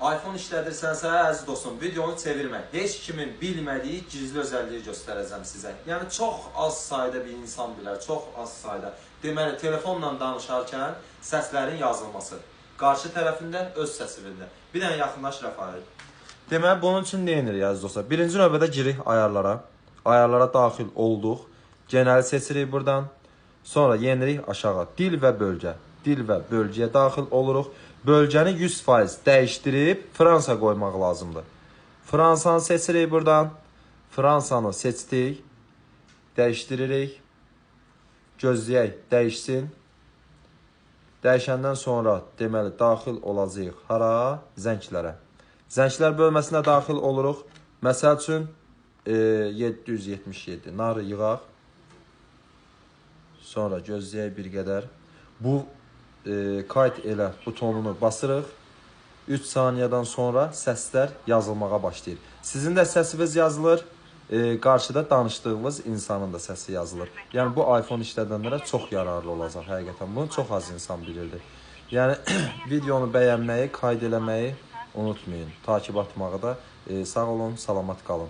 iPhone işlədirsənsə, əziz dostum, videonu çevirmə. Heç kimin bilmədiyi gizli özəlliyi göstərəcəm sizə. Yəni, çox az sayda bir insan bilər, çox az sayda. Deməli, telefonla danışarkən səslərin yazılması. Qarşı tərəfində öz səsində. Bir dənə yaxınlaş Rəfail. Deməli, bunun üçün nə edirik, əziz dostlar? Birinci növbədə girik ayarlara. Ayarlara daxil olduq. Genəli seçirik buradan. Sonra yenirik aşağı. Dil və bölgə. Dil və bölgəyə daxil oluruq. Bölgəni 100% dəyişdirib Fransa qoymaq lazımdır. Fransanı seçirik buradan. Fransanı seçdik. Dəyişdiririk. Gözləyək, dəyişsin. Dəyişəndən sonra deməli daxil olacağıq hara? Zənglərə. Zənglər bölməsinə daxil oluruq. Məsəl üçün 777. Narı yığaq. Sonra gözləyək bir qədər. Bu kayıt elə butonunu basırıq. 3 saniyədən sonra səslər yazılmağa başlayır. Sizin də səsiniz yazılır. Qarşıda danışdığınız insanın da səsi yazılır. Yəni bu iPhone işlədənlərə çox yararlı olacaq həqiqətən. Bunu çox az insan bilirdi. Yəni videonu bəyənməyi, kayd eləməyi unutmayın. Takib atmağı da. Sağ olun, salamat qalın.